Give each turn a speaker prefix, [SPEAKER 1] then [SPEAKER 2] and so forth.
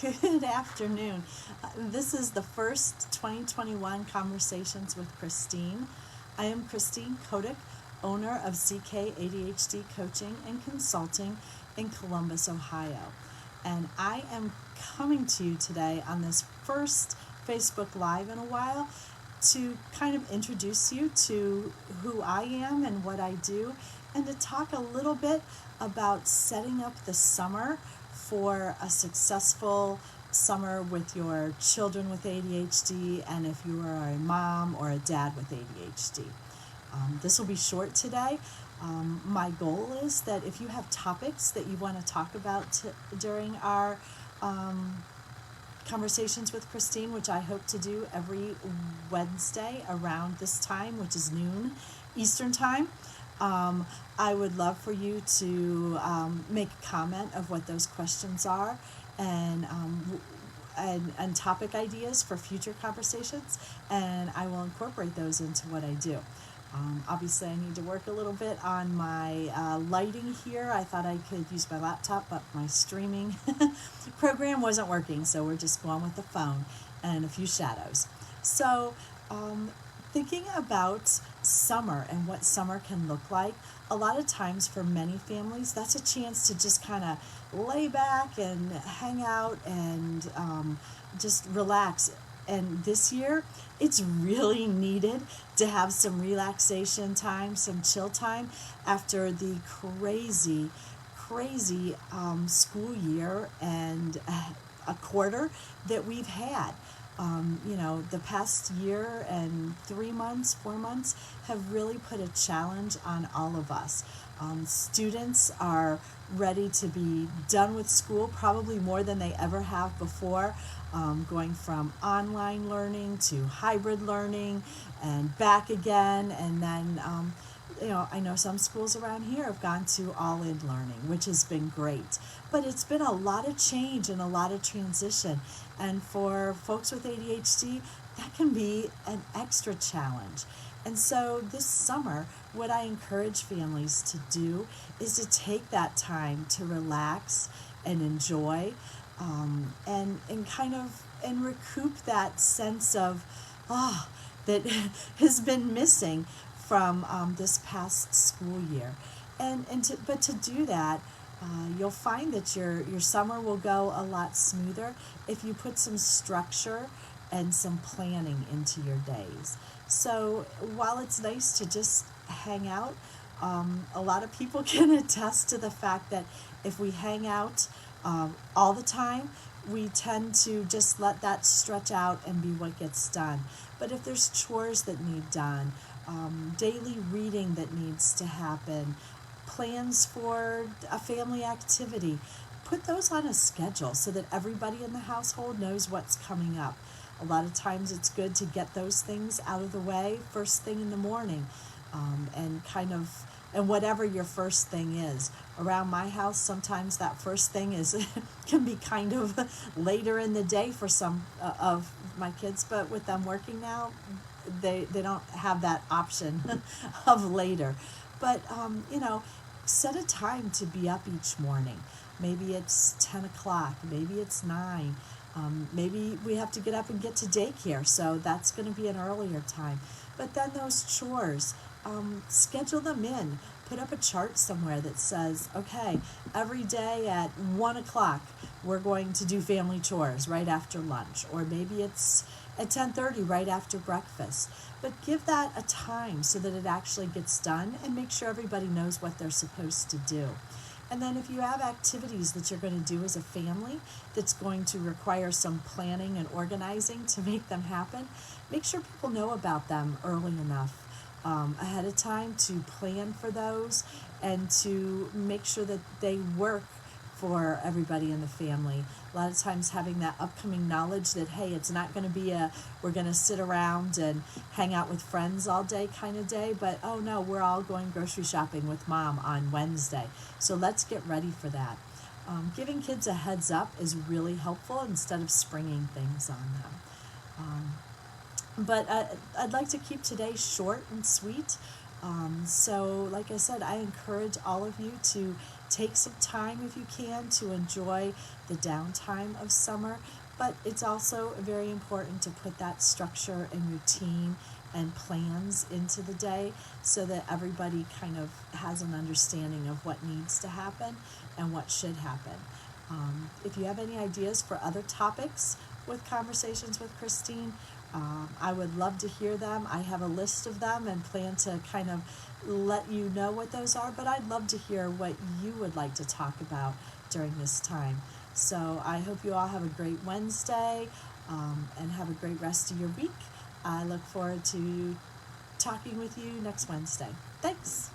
[SPEAKER 1] Good afternoon. This is the first 2021 Conversations with Christine. I am Christine Kodak, owner of CK ADHD Coaching and Consulting in Columbus, Ohio. And I am coming to you today on this first Facebook Live in a while to kind of introduce you to who I am and what I do, and to talk a little bit about setting up the summer for a successful summer with your children with ADHD, and if you are a mom or a dad with ADHD. This will be short today. My goal is that if you have topics that you want to talk about during our Conversations with Christine, which I hope to do every Wednesday around this time, which is noon Eastern time, I would love for you to make a comment of what those questions are and topic ideas for future conversations, and I will incorporate those into what I do. Obviously, I need to work a little bit on my lighting here. I thought I could use my laptop, but my streaming program wasn't working, so we're just going with the phone and a few shadows. So, thinking about summer and what summer can look like, a lot of times for many families, that's a chance to just kind of lay back and hang out and just relax. And this year, it's really needed to have some relaxation time, some chill time after the crazy school year and a quarter that we've had. The past year and 3 months, 4 months have really put a challenge on all of us. Students are ready to be done with school, probably more than they ever have before, going from online learning to hybrid learning and back again. And then, I know some schools around here have gone to all-in learning, which has been great. But it's been a lot of change and a lot of transition. And for folks with ADHD, that can be an extra challenge. And so this summer, what I encourage families to do is to take that time to relax and enjoy, and recoup that sense of that has been missing from this past school year. But to do that, you'll find that your summer will go a lot smoother if you put some structure and some planning into your days. So while it's nice to just hang out, a lot of people can attest to the fact that if we hang out all the time, we tend to just let that stretch out and be what gets done. But if there's chores that need done, daily reading that needs to happen, plans for a family activity, put those on a schedule so that everybody in the household knows what's coming up. A lot of times it's good to get those things out of the way first thing in the morning, and whatever your first thing is. Around my house, sometimes that first thing can be kind of later in the day for some of my kids, but with them working now, they don't have that option of later. But, set a time to be up each morning. Maybe it's 10 o'clock, maybe it's 9. Maybe we have to get up and get to daycare, so that's going to be an earlier time. But then those chores, schedule them in. Put up a chart somewhere that says, okay, every day at 1 o'clock, we're going to do family chores right after lunch. Or maybe it's at 10:30 right after breakfast. But give that a time so that it actually gets done, and make sure everybody knows what they're supposed to do. And then if you have activities that you're going to do as a family that's going to require some planning and organizing to make them happen, make sure people know about them early enough ahead of time to plan for those and to make sure that they work for everybody in the family. A lot of times having that upcoming knowledge that, hey, it's not going to be we're going to sit around and hang out with friends all day kind of day, but oh no, we're all going grocery shopping with mom on Wednesday. So let's get ready for that. Giving kids a heads up is really helpful instead of springing things on them. But I'd like to keep today short and sweet. So, like I said, I encourage all of you to take some time if you can to enjoy the downtime of summer. But it's also very important to put that structure and routine and plans into the day so that everybody kind of has an understanding of what needs to happen and what should happen. If you have any ideas for other topics with Conversations with Christine, I would love to hear them. I have a list of them and plan to kind of let you know what those are, but I'd love to hear what you would like to talk about during this time. So I hope you all have a great Wednesday, and have a great rest of your week. I look forward to talking with you next Wednesday. Thanks.